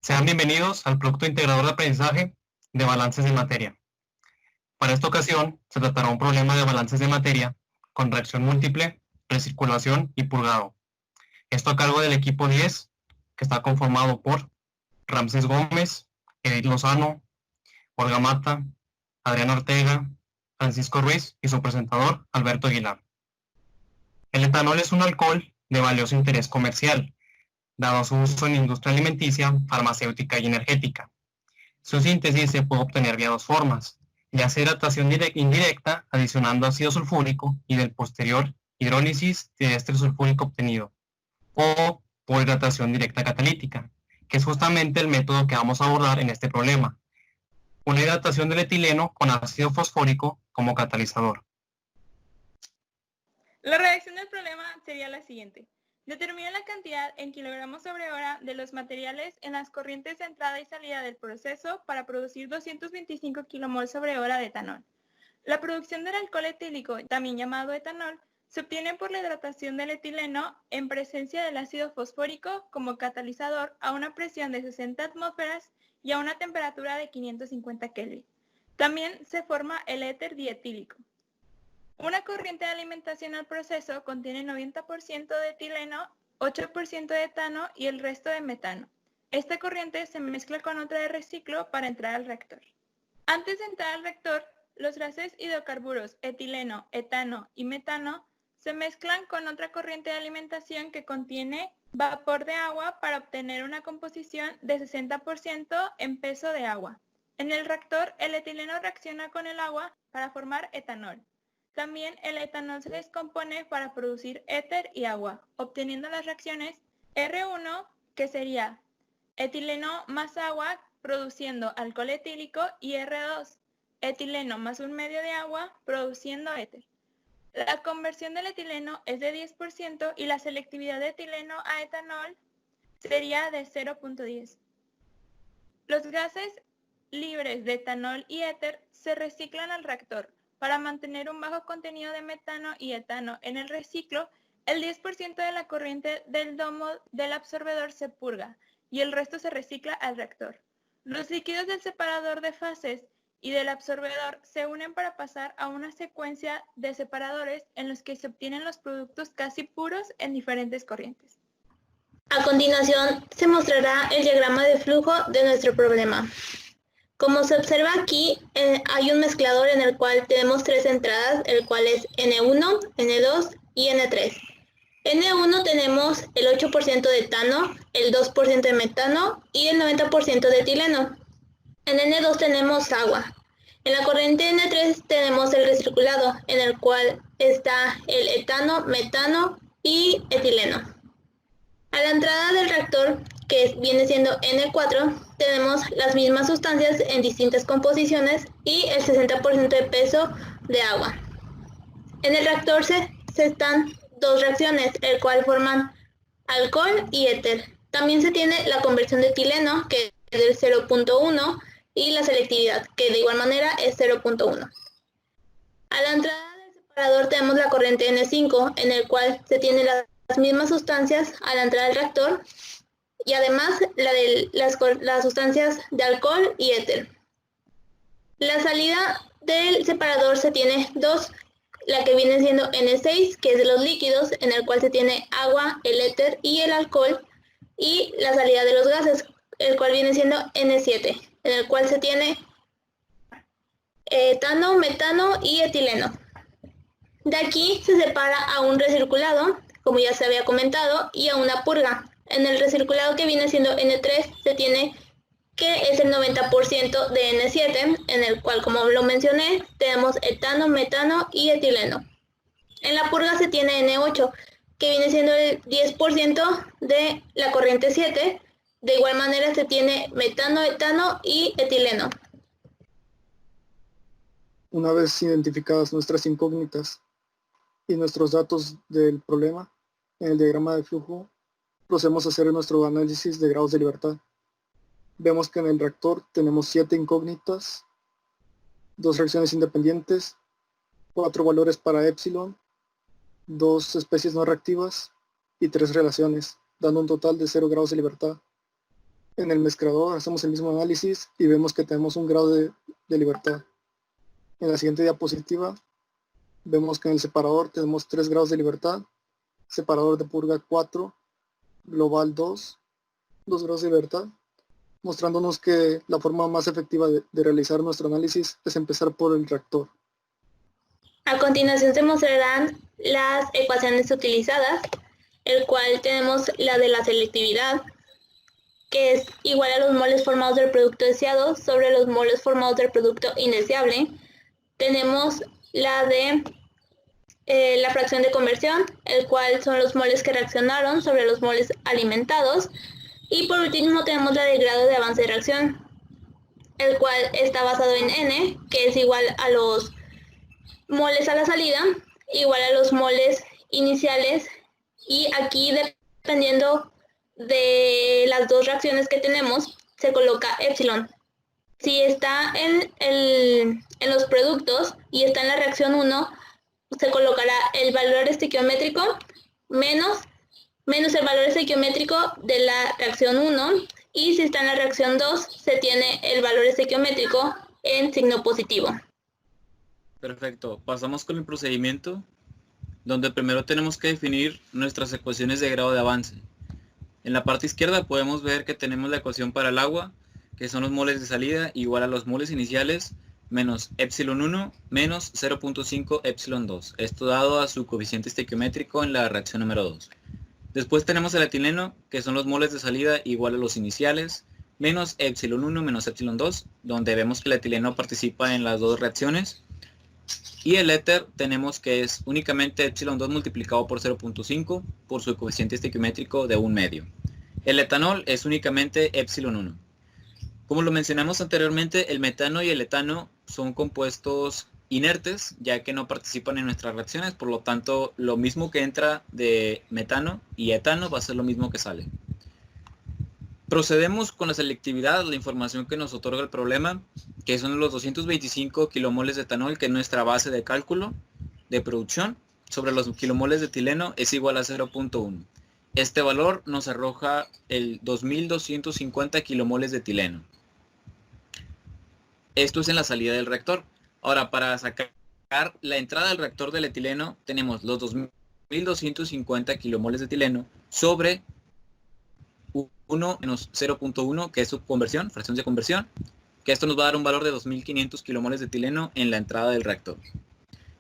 Sean bienvenidos al producto integrador de aprendizaje de balances de materia. Para esta ocasión se tratará un problema de balances de materia con reacción múltiple, recirculación y purgado. Esto a cargo del equipo 10, que está conformado por Ramsés Gómez, Edith Lozano, Olga Mata, Adrián Ortega, Francisco Ruiz y su presentador Alberto Aguilar. El etanol es un alcohol de valioso interés comercial, dado su uso en industria alimenticia, farmacéutica y energética. Su síntesis se puede obtener vía dos formas, ya sea hidratación indirecta adicionando ácido sulfúrico y del posterior hidrólisis de éster sulfúrico obtenido, o por hidratación directa catalítica, que es justamente el método que vamos a abordar en este problema, una hidratación del etileno con ácido fosfórico como catalizador. La redacción del problema sería la siguiente. Determina la cantidad en kilogramos sobre hora de los materiales en las corrientes de entrada y salida del proceso para producir 225 kmol sobre hora de etanol. La producción del alcohol etílico, también llamado etanol, se obtiene por la hidratación del etileno en presencia del ácido fosfórico como catalizador a una presión de 60 atmósferas y a una temperatura de 550 Kelvin. También se forma el éter dietílico. Una corriente de alimentación al proceso contiene 90% de etileno, 8% de etano y el resto de metano. Esta corriente se mezcla con otra de reciclo para entrar al reactor. Antes de entrar al reactor, los gases hidrocarburos etileno, etano y metano se mezclan con otra corriente de alimentación que contiene vapor de agua para obtener una composición de 60% en peso de agua. En el reactor, el etileno reacciona con el agua para formar etanol. También el etanol se descompone para producir éter y agua, obteniendo las reacciones R1, que sería etileno más agua, produciendo alcohol etílico, y R2, etileno más un medio de agua, produciendo éter. La conversión del etileno es de 10% y la selectividad de etileno a etanol sería de 0.10. Los gases libres de etanol y éter se reciclan al reactor. Para mantener un bajo contenido de metano y etano en el reciclo, el 10% de la corriente del domo del absorbedor se purga y el resto se recicla al reactor. Los líquidos del separador de fases y del absorbedor se unen para pasar a una secuencia de separadores en los que se obtienen los productos casi puros en diferentes corrientes. A continuación, se mostrará el diagrama de flujo de nuestro problema. Como se observa aquí, hay un mezclador en el cual tenemos tres entradas, el cual es N1, N2 y N3. N1 tenemos el 8% de etano, el 2% de metano y el 90% de etileno. En N2 tenemos agua. En la corriente N3 tenemos el recirculado, en el cual está el etano, metano y etileno. A la entrada del reactor, que viene siendo N4, tenemos las mismas sustancias en distintas composiciones y el 60% de peso de agua. En el reactor se están dos reacciones, el cual forman alcohol y éter. También se tiene la conversión de etileno, que es del 0.1, y la selectividad, que de igual manera es 0.1. A la entrada del separador tenemos la corriente N5, en el cual se tiene las mismas sustancias a la entrada del reactor y además las sustancias de alcohol y éter. La salida del separador se tiene dos, la que viene siendo N6, que es de los líquidos, en el cual se tiene agua, el éter y el alcohol, y la salida de los gases, el cual viene siendo N7, en el cual se tiene etano, metano y etileno. De aquí se separa a un recirculado, como ya se había comentado, y a una purga. En el recirculado, que viene siendo N3, se tiene que es el 90% de N7, en el cual, como lo mencioné, tenemos etano, metano y etileno. En la purga se tiene N8, que viene siendo el 10% de la corriente 7. De igual manera se tiene metano, etano y etileno. Una vez identificadas nuestras incógnitas y nuestros datos del problema, en el diagrama de flujo procedemos a hacer nuestro análisis de grados de libertad. Vemos que en el reactor tenemos 7 incógnitas, 2 reacciones independientes, 4 valores para epsilon, 2 especies no reactivas y 3 relaciones, dando un total de 0 grados de libertad. En el mezclador hacemos el mismo análisis y vemos que tenemos un grado de libertad. En la siguiente diapositiva vemos que en el separador tenemos 3 grados de libertad, separador de purga 4, global 2 grados de libertad, mostrándonos que la forma más efectiva de realizar nuestro análisis es empezar por el reactor. A continuación se mostrarán las ecuaciones utilizadas, el cual tenemos la de la selectividad, que es igual a los moles formados del producto deseado sobre los moles formados del producto indeseable. Tenemos la de la fracción de conversión, el cual son los moles que reaccionaron sobre los moles alimentados. Y por último tenemos la del grado de avance de reacción, el cual está basado en n, que es igual a los moles a la salida, igual a los moles iniciales, y aquí dependiendo de las dos reacciones que tenemos, se coloca epsilon. Si está en los productos y está en la reacción 1, se colocará el valor estequiométrico menos el valor estequiométrico de la reacción 1, y si está en la reacción 2, se tiene el valor estequiométrico en signo positivo. Perfecto, pasamos con el procedimiento, donde primero tenemos que definir nuestras ecuaciones de grado de avance. En la parte izquierda podemos ver que tenemos la ecuación para el agua, que son los moles de salida igual a los moles iniciales menos epsilon 1 menos 0.5 epsilon 2. Esto dado a su coeficiente estequiométrico en la reacción número 2. Después tenemos el etileno, que son los moles de salida igual a los iniciales menos epsilon 1 menos epsilon 2, donde vemos que el etileno participa en las dos reacciones. Y el éter tenemos que es únicamente epsilon 2 multiplicado por 0.5 por su coeficiente estequiométrico de 1 medio. El etanol es únicamente epsilon 1. Como lo mencionamos anteriormente, el metano y el etano son compuestos inertes, ya que no participan en nuestras reacciones, por lo tanto lo mismo que entra de metano y etano va a ser lo mismo que sale. Procedemos con la selectividad, la información que nos otorga el problema, que son los 225 kilomoles de etanol, que es nuestra base de cálculo de producción, sobre los kilomoles de etileno es igual a 0.1. Este valor nos arroja el 2250 kilomoles de etileno. Esto es en la salida del reactor. Ahora, para sacar la entrada del reactor del etileno, tenemos los 2250 kilomoles de etileno sobre 1 menos 0.1, que es su conversión, fracción de conversión, que esto nos va a dar un valor de 2500 kilomoles de etileno en la entrada del reactor.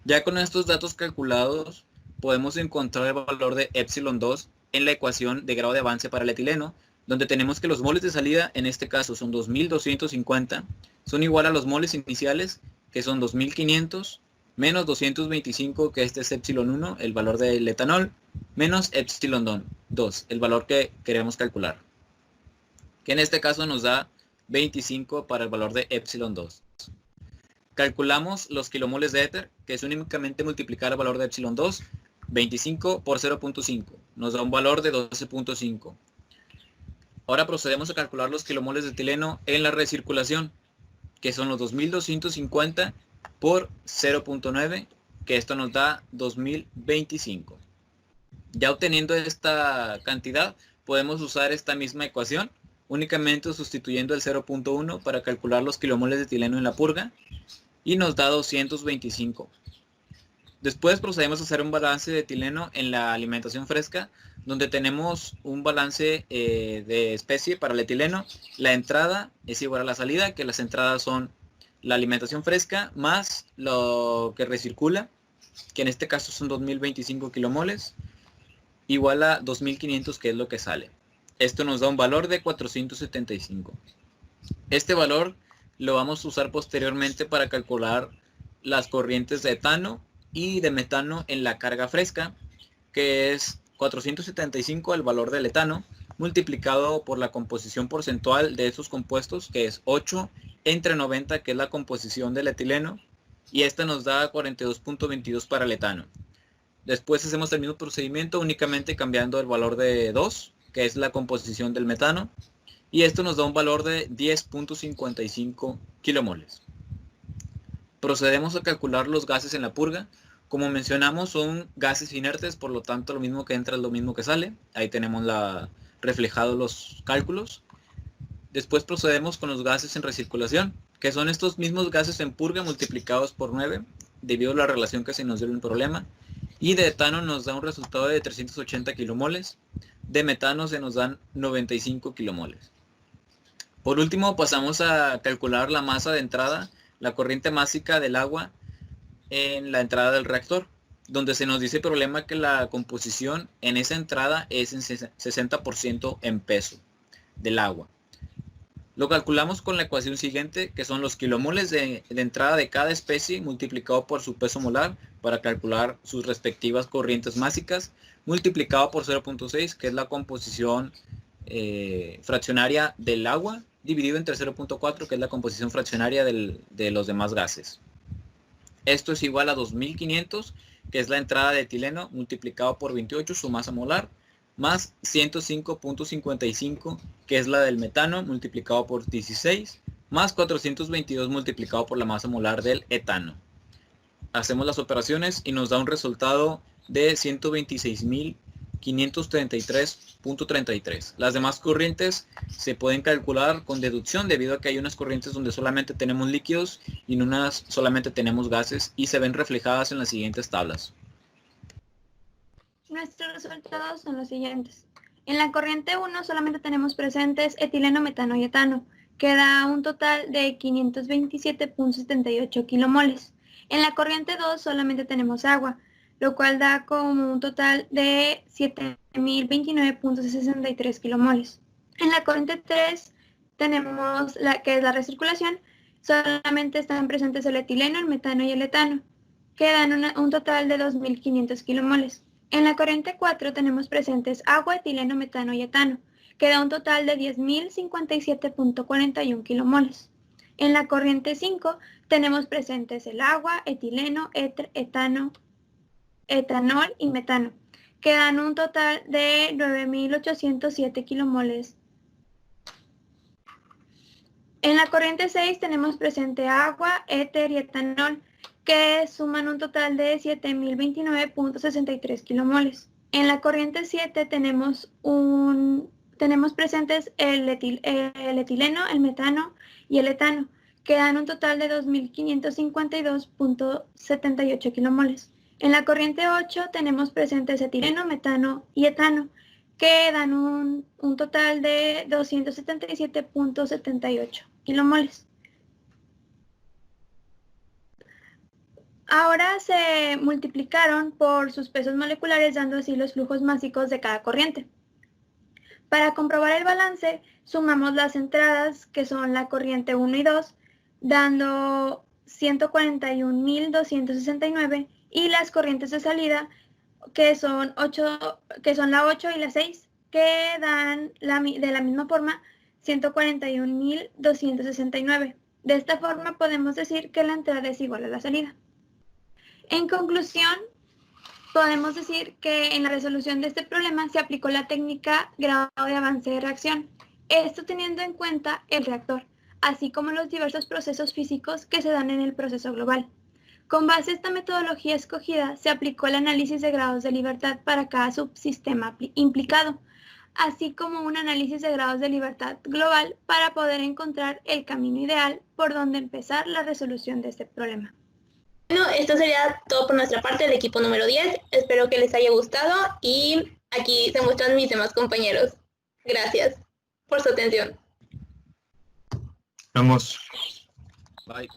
Ya con estos datos calculados, podemos encontrar el valor de epsilon 2 en la ecuación de grado de avance para el etileno, donde tenemos que los moles de salida, en este caso son 2250, son igual a los moles iniciales, que son 2500, menos 225, que este es epsilon 1, el valor del etanol, menos epsilon 2, el valor que queremos calcular, que en este caso nos da 25 para el valor de epsilon 2. Calculamos los kilomoles de éter, que es únicamente multiplicar el valor de epsilon 2, 25 por 0.5, nos da un valor de 12.5. Ahora procedemos a calcular los kilomoles de etileno en la recirculación, que son los 2250 por 0.9, que esto nos da 2025. Ya obteniendo esta cantidad, podemos usar esta misma ecuación, únicamente sustituyendo el 0.1 para calcular los kilomoles de etileno en la purga, y nos da 225. Después procedemos a hacer un balance de etileno en la alimentación fresca, donde tenemos un balance de especie para el etileno. La entrada es igual a la salida, que las entradas son la alimentación fresca más lo que recircula, que en este caso son 2025 kilomoles, igual a 2500, que es lo que sale. Esto nos da un valor de 475. Este valor lo vamos a usar posteriormente para calcular las corrientes de etano y de metano en la carga fresca, que es 475 el valor del etano multiplicado por la composición porcentual de estos compuestos, que es 8 entre 90, que es la composición del etileno, y esta nos da 42.22 para el etano. Después hacemos el mismo procedimiento, únicamente cambiando el valor de 2, que es la composición del metano, y esto nos da un valor de 10.55 kilomoles. Procedemos a calcular los gases en la purga. Como mencionamos, son gases inertes, por lo tanto lo mismo que entra es lo mismo que sale. Ahí tenemos reflejados los cálculos. Después procedemos con los gases en recirculación, que son estos mismos gases en purga multiplicados por 9, debido a la relación que se nos dio en el problema. Y de etano nos da un resultado de 380 kilomoles. De metano se nos dan 95 kilomoles. Por último, pasamos a calcular la masa de entrada, la corriente másica del agua en la entrada del reactor, donde se nos dice el problema que la composición en esa entrada es en 60% en peso del agua. Lo calculamos con la ecuación siguiente, que son los kilomoles de entrada de cada especie multiplicado por su peso molar para calcular sus respectivas corrientes másicas, multiplicado por 0.6, que es la composición fraccionaria del agua, dividido entre 0.4, que es la composición fraccionaria de los demás gases. Esto es igual a 2500, que es la entrada de etileno, multiplicado por 28, su masa molar, más 105.55, que es la del metano, multiplicado por 16, más 422 multiplicado por la masa molar del etano. Hacemos las operaciones y nos da un resultado de 126.533.33. Las demás corrientes se pueden calcular con deducción, debido a que hay unas corrientes donde solamente tenemos líquidos y en unas solamente tenemos gases, y se ven reflejadas en las siguientes tablas. Nuestros resultados son los siguientes. En la corriente 1 solamente tenemos presentes etileno, metano y etano, que da un total de 527.78 kilomoles. En la corriente 2 solamente tenemos agua, lo cual da como un total de 7.029.63 kilomoles. En la corriente 3 tenemos que es la recirculación, solamente están presentes el etileno, el metano y el etano, que dan un total de 2.500 kilomoles. En la corriente 4 tenemos presentes agua, etileno, metano y etano, que da un total de 10.057.41 kilomoles. En la corriente 5 tenemos presentes el agua, etileno, etano, etanol y metano, que dan un total de 9.807 kilomoles. En la corriente 6 tenemos presente agua, éter y etanol, que suman un total de 7.029.63 kilomoles. En la corriente 7 tenemos presentes el etileno, el metano y el etano, que dan un total de 2.552.78 kilomoles. En la corriente 8 tenemos presentes etileno, metano y etano, que dan un total de 277.78 kilomoles. Ahora se multiplicaron por sus pesos moleculares, dando así los flujos másicos de cada corriente. Para comprobar el balance, sumamos las entradas, que son la corriente 1 y 2, dando 141.269, y las corrientes de salida, que son la 8 y la 6, que dan de la misma forma 141.269. De esta forma podemos decir que la entrada es igual a la salida. En conclusión, podemos decir que en la resolución de este problema se aplicó la técnica grado de avance de reacción, esto teniendo en cuenta el reactor, así como los diversos procesos físicos que se dan en el proceso global. Con base a esta metodología escogida, se aplicó el análisis de grados de libertad para cada subsistema implicado, así como un análisis de grados de libertad global para poder encontrar el camino ideal por donde empezar la resolución de este problema. Bueno, esto sería todo por nuestra parte del equipo número 10. Espero que les haya gustado y aquí se muestran mis demás compañeros. Gracias por su atención. Vamos. Bye.